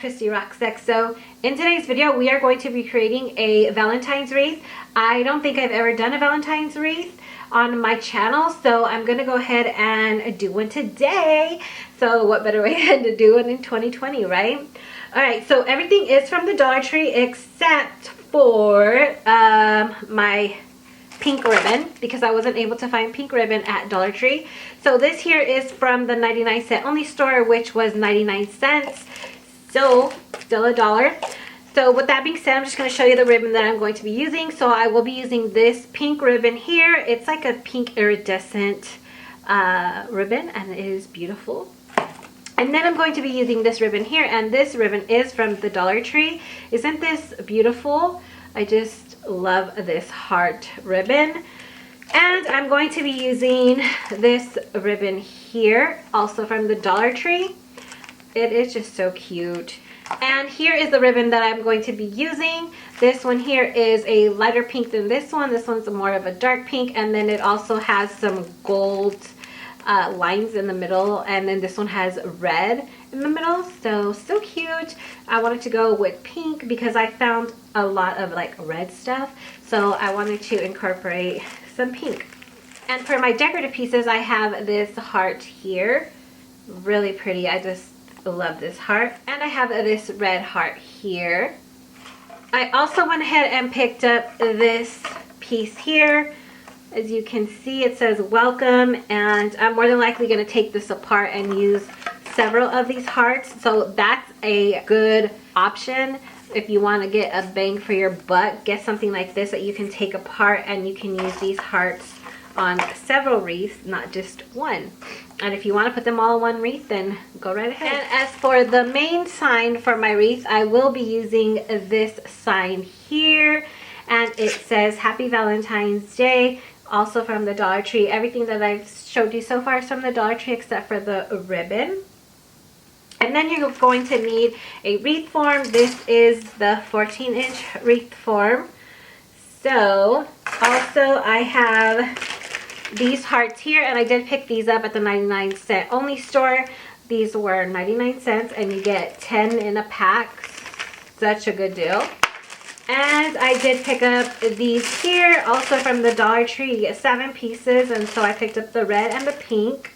ChristyRocksXO. In today's video, we are going to be creating a Valentine's wreath. I don't think I've ever done a Valentine's wreath on my channel, so I'm gonna go ahead and do one today. So what better way than to do one in 2020, right? All right, so everything is from the Dollar Tree except for my pink ribbon, because I wasn't able to find pink ribbon at Dollar Tree. So this here is from the 99-cent only store, which was 99 cents. So still $1. So with that being said, I'm just going to show you the ribbon that I'm going to be using. So I will be using this pink ribbon here. It's like a pink iridescent ribbon, and it is beautiful. And then I'm going to be using this ribbon here, and this ribbon is from the Dollar Tree. Isn't this beautiful? I just love this heart ribbon. And I'm going to be using this ribbon here, also from the Dollar Tree. It is just so cute. And here is the ribbon that I'm going to be using. This one here is a lighter pink than this one. This one's more of a dark pink, and then it also has some gold lines in the middle, and then this one has red in the middle. So cute. I wanted to go with pink because I found a lot of like red stuff, so I wanted to incorporate some pink. And for my decorative pieces, I have this heart here, really pretty. I just love this heart. And I have this red heart here. I also went ahead and picked up this piece here. As you can see, it says welcome, and I'm more than likely going to take this apart and use several of these hearts. So that's a good option if you want to get a bang for your buck. Get something like this that you can take apart, and you can use these hearts on several wreaths, not just one. And if you want to put them all in one wreath, then go right ahead. And as for the main sign for my wreath, I will be using this sign here, and it says Happy Valentine's Day, also from the Dollar Tree. Everything that I've showed you so far is from the Dollar Tree except for the ribbon. And then you're going to need a wreath form. This is the 14-inch wreath form. So also I have these hearts here, and I did pick these up at the 99-cent only store. These were 99 cents, and you get 10 in a pack. Such a good deal. And I did pick up these here, also from the Dollar Tree. You get 7 pieces, and so I picked up the red and the pink.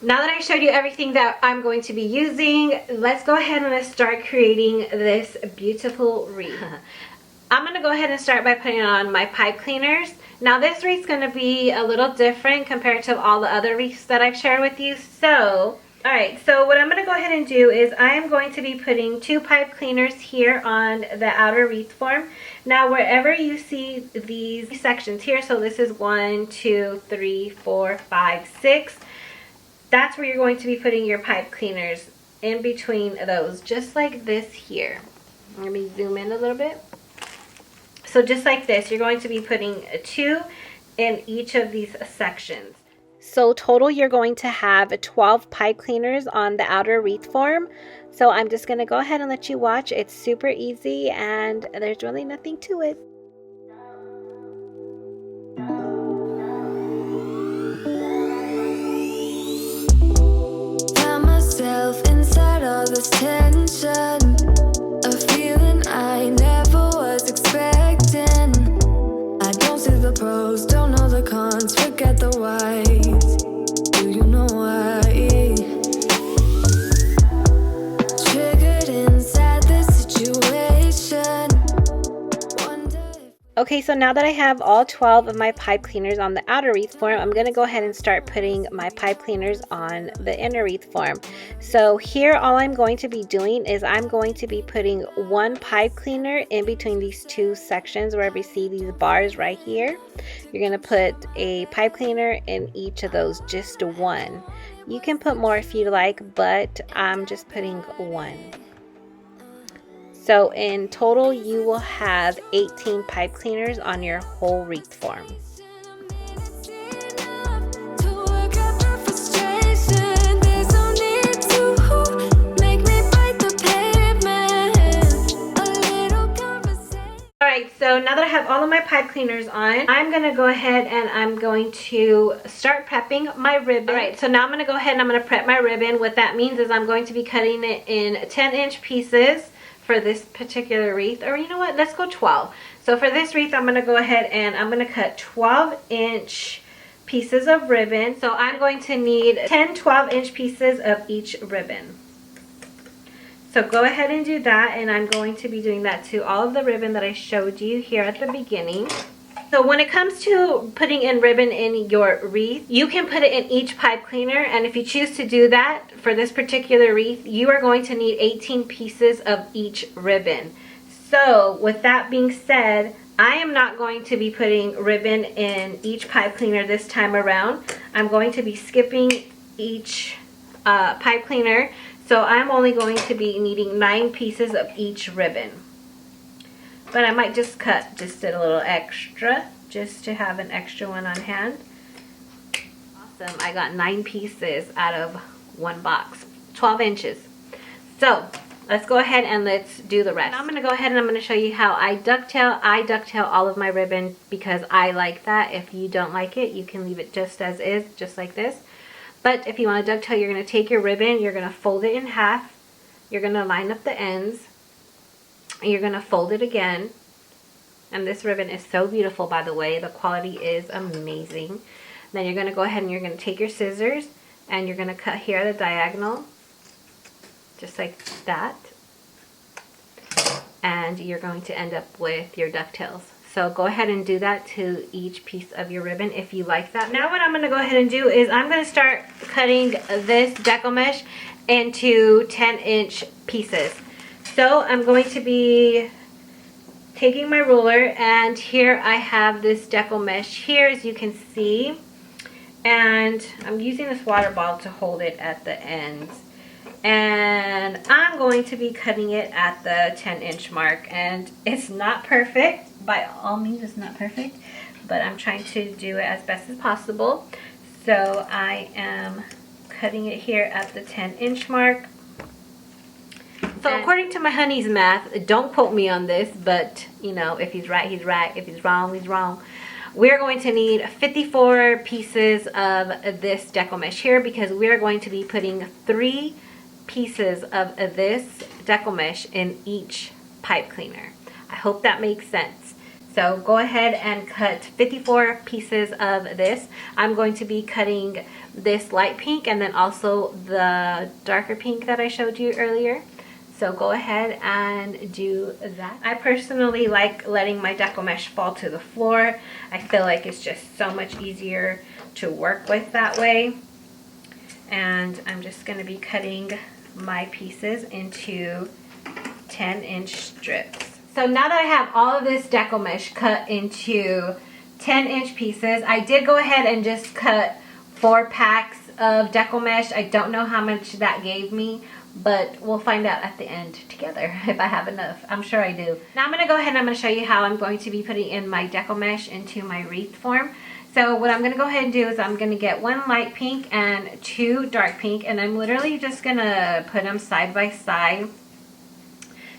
Now that I showed you everything that I'm going to be using, let's go ahead and start creating this beautiful wreath. I'm going to go ahead and start by putting on my pipe cleaners. Now this wreath's going to be a little different compared to all the other wreaths that I've shared with you. So, alright, so what I'm going to go ahead and do is I am going to be putting 2 pipe cleaners here on the outer wreath form. Now wherever you see these sections here, so this is 1, 2, 3, 4, 5, 6. That's where you're going to be putting your pipe cleaners, in between those, just like this here. Let me zoom in a little bit. So just like this, you're going to be putting 2 in each of these sections. So total, you're going to have 12 pipe cleaners on the outer wreath form. So I'm just going to go ahead and let you watch. It's super easy, and there's really nothing to it. Inside all this tension, a feeling I never was expecting. I don't see the pros, don't know the cons, forget the whys. Do you know why? Triggered inside this situation. Okay, so now that I have all 12 of my pipe cleaners on the outer wreath form, I'm going to go ahead and start putting my pipe cleaners on the inner wreath form. So here, all I'm going to be doing is I'm going to be putting 1 pipe cleaner in between these 2 sections, wherever you see these bars right here. You're going to put a pipe cleaner in each of those, just 1. You can put more if you like, but I'm just putting 1. So in total, you will have 18 pipe cleaners on your whole wreath form. Alright, so So now that I have all of my pipe cleaners on, I'm going to go ahead and I'm going to start prepping my ribbon. Alright, so now I'm going to go ahead and I'm going to prep my ribbon. What that means is I'm going to be cutting it in 10-inch pieces for this particular wreath. Or you know what, let's go 12. So for this wreath, I'm going to go ahead and I'm going to cut 12-inch pieces of ribbon. So I'm going to need 10 12-inch pieces of each ribbon. So go ahead and do that, and I'm going to be doing that to all of the ribbon that I showed you here at the beginning. So when it comes to putting in ribbon in your wreath, you can put it in each pipe cleaner, and if you choose to do that for this particular wreath, you are going to need 18 pieces of each ribbon. So with that being said, I am not going to be putting ribbon in each pipe cleaner this time around. I'm going to be skipping each pipe cleaner. So I'm only going to be needing 9 pieces of each ribbon. But I might just cut just a little extra, just to have an extra one on hand. Awesome, I got 9 pieces out of one box, 12 inches. So let's go ahead and let's do the rest. Now I'm going to go ahead and I'm going to show you how I ducktail all of my ribbon because I like that. If you don't like it, you can leave it just as is, just like this. But if you want to ducktail, you're going to take your ribbon, you're going to fold it in half, you're going to line up the ends, and you're going to fold it again. And this ribbon is so beautiful, by the way. The quality is amazing. Then you're going to go ahead and you're going to take your scissors and you're going to cut here at a diagonal, just like that. And you're going to end up with your ducktails. So go ahead and do that to each piece of your ribbon if you like that. Now what I'm going to go ahead and do is I'm going to start cutting this deco mesh into 10-inch pieces. So I'm going to be taking my ruler, and here I have this deco mesh here, as you can see. And I'm using this water bottle to hold it at the ends. And I'm going to be cutting it at the 10-inch mark. And it's not perfect. By all means, it's not perfect, but I'm trying to do it as best as possible. So I am cutting it here at the 10-inch mark. So according to my honey's math, don't quote me on this, but you know, if he's right, he's right. If he's wrong, he's wrong. We're going to need 54 pieces of this deco mesh here because we're going to be putting 3 pieces of this deco mesh in each pipe cleaner. I hope that makes sense. So go ahead and cut 54 pieces of this. I'm going to be cutting this light pink and then also the darker pink that I showed you earlier. So go ahead and do that. I personally like letting my deco mesh fall to the floor. I feel like it's just so much easier to work with that way. And I'm just going to be cutting my pieces into 10-inch strips. So now that I have all of this deco mesh cut into 10-inch pieces, I did go ahead and just cut 4 packs of deco mesh. I don't know how much that gave me, but we'll find out at the end together if I have enough. I'm sure I do. Now I'm going to go ahead and I'm going to show you how I'm going to be putting in my deco mesh into my wreath form. So what I'm going to go ahead and do is I'm going to get 1 light pink and 2 dark pink, and I'm literally just going to put them side by side,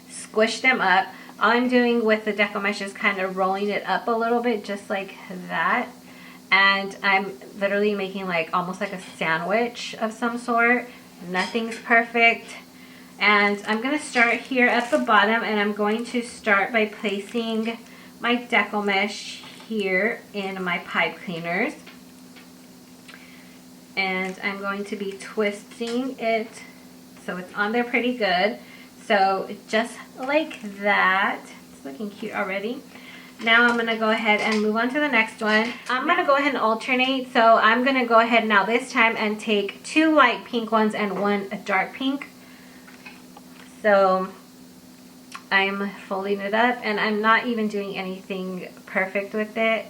squish them up. All I'm doing with the deco mesh is kind of rolling it up a little bit, just like that. And I'm literally making like almost like a sandwich of some sort. Nothing's perfect. And I'm going to start here at the bottom, and I'm going to start by placing my deco mesh here in my pipe cleaners. And I'm going to be twisting it so it's on there pretty good. So just like that. It's looking cute already. Now I'm going to go ahead and move on to the next one. I'm going to go ahead and alternate. So I'm going to go ahead now this time and take 2 light pink ones and 1 dark pink. So I'm folding it up, and I'm not even doing anything perfect with it.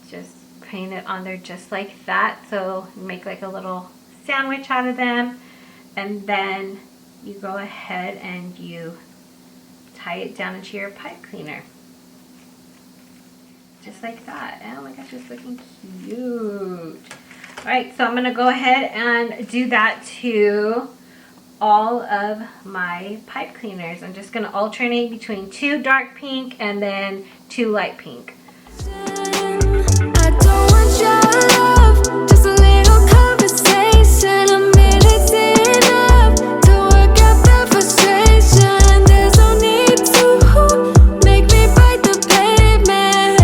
Just putting it on there just like that. So make like a little sandwich out of them, and then you go ahead and you tie it down into your pipe cleaner. Just like that. Oh my gosh, it's looking cute. Alright, so I'm going to go ahead and do that to all of my pipe cleaners. I'm just going to alternate between 2 dark pink and then 2 light pink. I don't want your love, just a little conversation. A minute's enough to work out the frustration. There's no need to make me bite the pavement.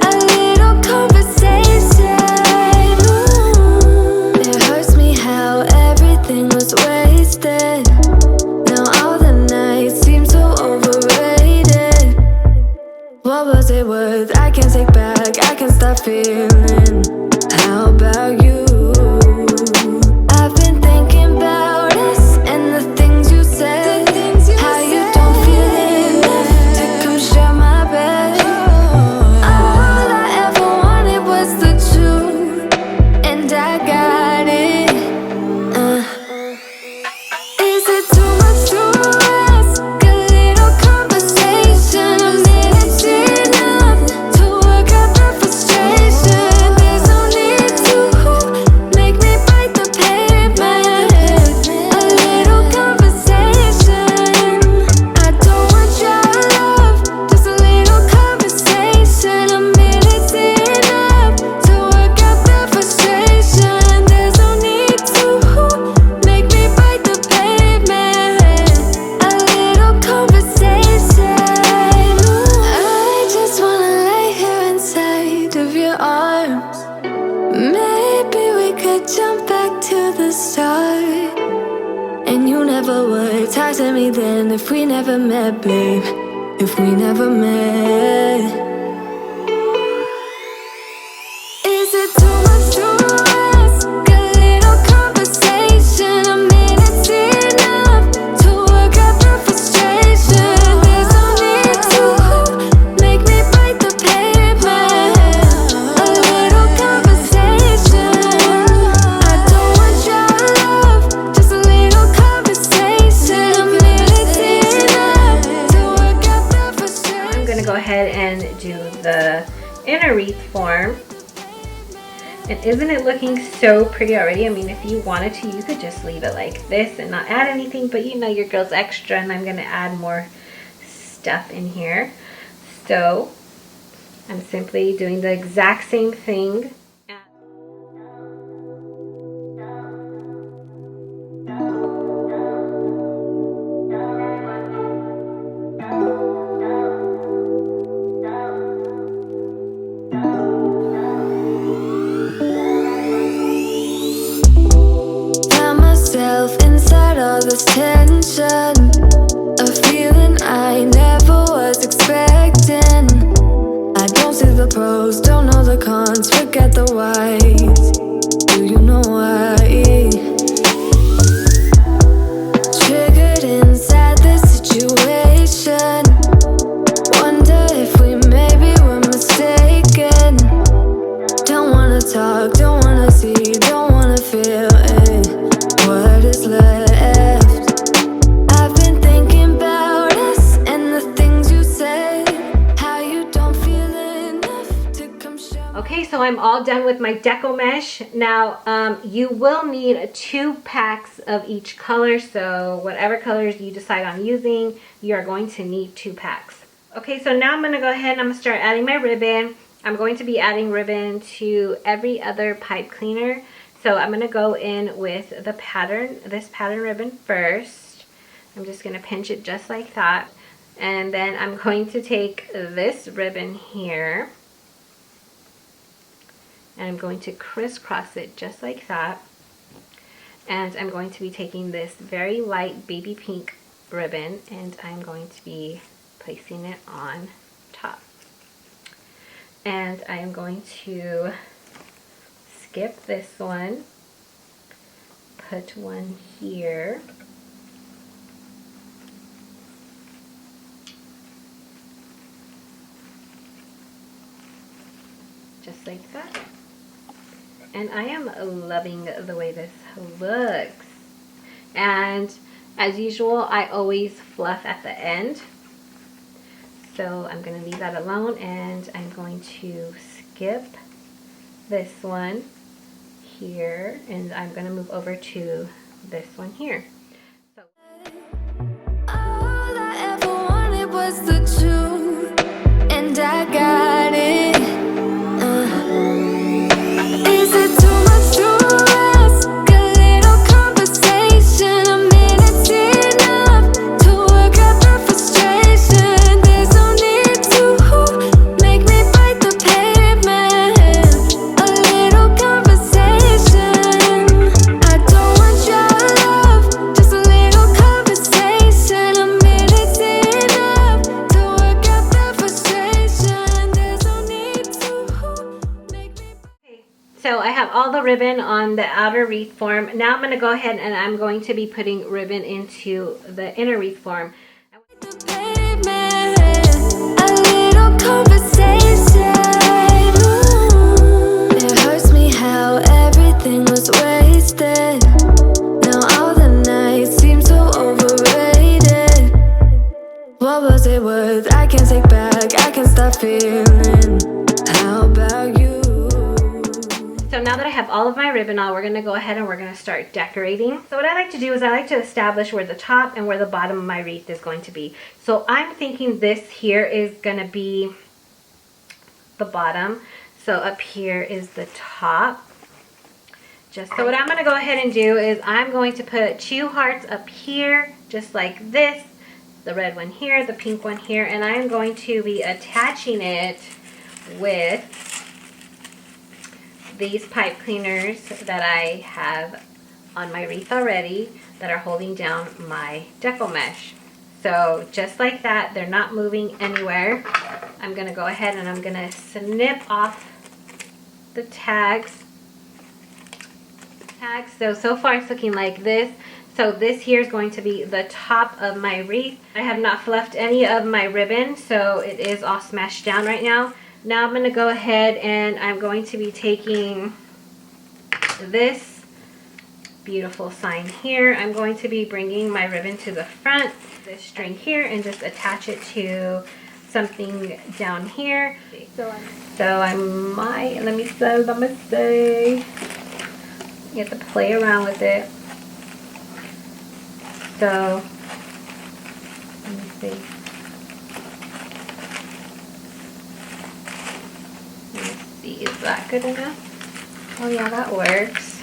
A little conversation. It hurts me how everything was wasted. Now all the nights seem so overrated. What was it worth? I can't take back, I can't stop feeling. How about you? I've been thinking about us and the things you said. How you don't feel enough to come share my bed. All I ever wanted was the truth, and I got it. Is it too much to ask? A little conversation, a minute's enough to work out the frustration. There's no need to make me bite the pavement. A little conversation. I don't want your love, just a little conversation. A minute's enough to work out the frustration. There's no need to make me bite the pavement. A little conversation. I just wanna lay here inside of your arms. Maybe we could jump back to the start. And you never would talk to me then if we never met, babe. If we never met. Is it too much to ask? A little conversation, a minute's enough to work out the frustration. There's no need to make me bite the pavement. A little conversation. I don't want your love, just a little conversation. A minute's enough to work out the frustration. I'm going to go ahead and do the inner wreath form. And isn't it looking so pretty already? I mean, if you wanted to, you could just leave it like this and not add anything, but you know your girl's extra and I'm going to add more stuff in here. So I'm simply doing the exact same thing. Found myself inside all this tension, a feeling I never was expecting. I don't see the pros, don't know the cons, forget the whys. Do you know why? Triggered inside this situation. Wonder if we maybe were mistaken. Don't wanna talk, don't wanna see, don't wanna feel it. What is left? I've been thinking about us and the things you said. How you don't feel enough to come show me. Okay, so I'm all done with my deco mesh. Now, you will need 2 packs of each color, so whatever colors you decide on using, you are going to need 2 packs. Okay, so now I'm going to go ahead and I'm going to start adding my ribbon. I'm going to be adding ribbon to every other pipe cleaner. So I'm going to go in with the pattern, this pattern ribbon first. I'm just going to pinch it just like that. And then I'm going to take this ribbon here. And I'm going to crisscross it just like that. And I'm going to be taking this very light baby pink ribbon and I'm going to be placing it on top. And I am going to skip this one, put one here, just like that. And I am loving the way this looks. And as usual, I always fluff at the end. So I'm going to leave that alone and I'm going to skip this one here and I'm going to move over to this one here. all the ribbon on the outer wreath form. Now I'm going to go ahead and I'm going to be putting ribbon into the inner wreath form. It hurts me how everything was wasted. Now all the nights seem so overrated. What was it worth? I can't take back, I can't stop feeling. How about you? So now that I have all of my ribbon on, we're going to go ahead and we're going to start decorating. So what I like to do is I like to establish where the top and where the bottom of my wreath is going to be. So I'm thinking this here is going to be the bottom. So up here is the top. So what I'm going to go ahead and do is I'm going to put 2 hearts up here, just like this. The red one here, the pink one here, and I'm going to be attaching it with these pipe cleaners that I have on my wreath already that are holding down my deco mesh. So just like that, they're not moving anywhere. I'm going to go ahead and I'm going to snip off the tags. So far it's looking like this. So this here is going to be the top of my wreath. I have not fluffed any of my ribbon, so it is all smashed down right now. Now I'm going to go ahead and I'm going to be taking this beautiful sign here. I'm going to be bringing my ribbon to the front, this string here, and just attach it to something down let me say, you have to play around with it. So, let me see. Is that good enough? Oh yeah, that works.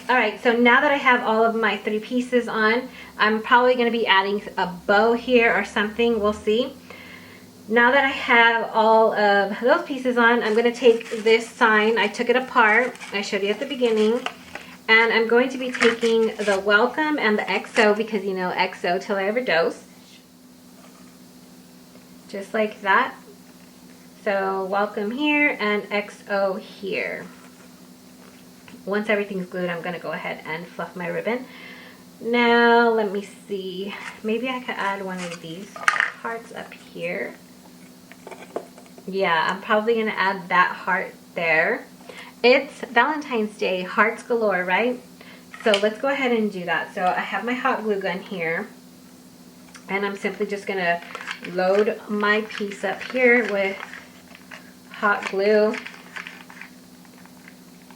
Alright, so now that I have all of my 3 pieces on, I'm probably going to be adding a bow here or something. We'll see. Now that I have all of those pieces on, I'm going to take this sign. I took it apart. I showed you at the beginning. And I'm going to be taking the welcome and the XO, because you know XO till I overdose. Just like that. So welcome here and XO here. Once everything's glued, I'm going to go ahead and fluff my ribbon. Now let me see. Maybe I could add one of these hearts up here. Yeah, I'm probably going to add that heart there. It's Valentine's Day, hearts galore, right? So let's go ahead and do that. So I have my hot glue gun here, and I'm simply just going to load my piece up here with hot glue,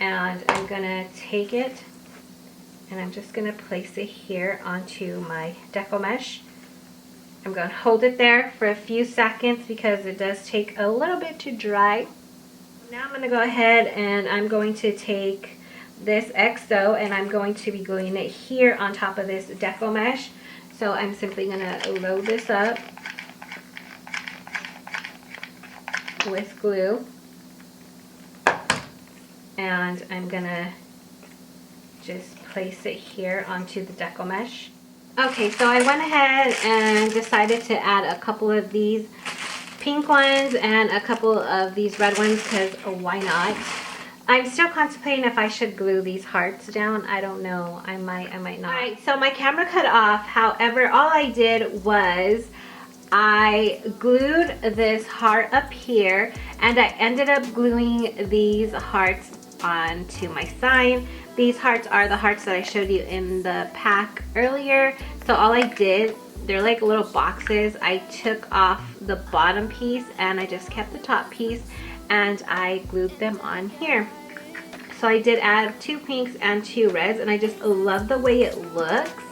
and I'm going to take it and I'm just going to place it here onto my deco mesh. I'm going to hold it there for a few seconds because it does take a little bit to dry. Now I'm going to go ahead and I'm going to take this XO and I'm going to be gluing it here on top of this deco mesh. So I'm simply going to load this up with glue, and I'm going to just place it here onto the deco mesh. Okay, so I went ahead and decided to add a couple of these pink ones and a couple of these red ones because why not? I'm still contemplating if I should glue these hearts down. I don't know. I might not. Alright, so my camera cut off. However, all I did was I glued this heart up here and I ended up gluing these hearts onto my sign. These hearts are the hearts that I showed you in the pack earlier. So all I did, they're like little boxes. I took off the bottom piece and I just kept the top piece and I glued them on here. So I did add 2 pinks and 2 reds and I just love the way it looks.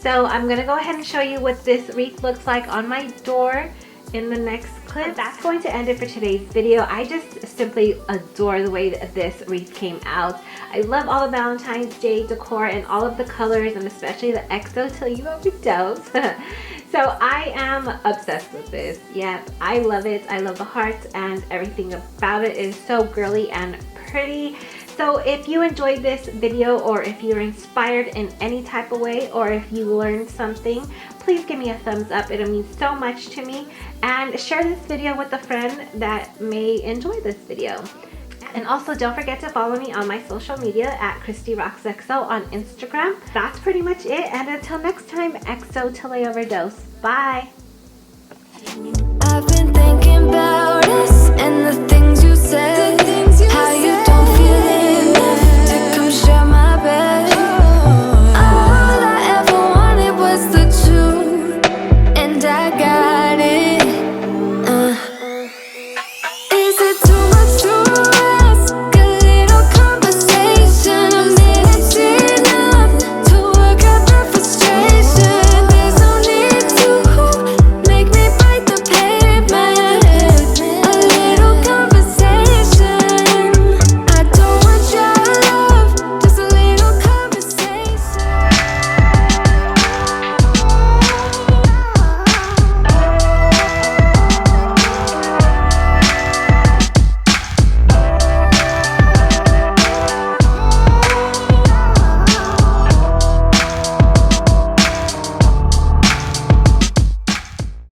So I'm going to go ahead and show you what this wreath looks like on my door in the next clip. That's going to end it for today's video. I just simply adore the way that this wreath came out. I love all the Valentine's Day decor and all of the colors, and especially the XO till you overdose. So I am obsessed with this. Yep, I love it. I love the hearts and everything about it is so girly and pretty. So if you enjoyed this video, or if you're inspired in any type of way, or if you learned something, please give me a thumbs up. It'll mean so much to me. And share this video with a friend that may enjoy this video. And also don't forget to follow me on my social media at ChristyRocksXO on Instagram. That's pretty much it. And until next time, XO till I overdose. Bye. I've been thinking about us and the things you said.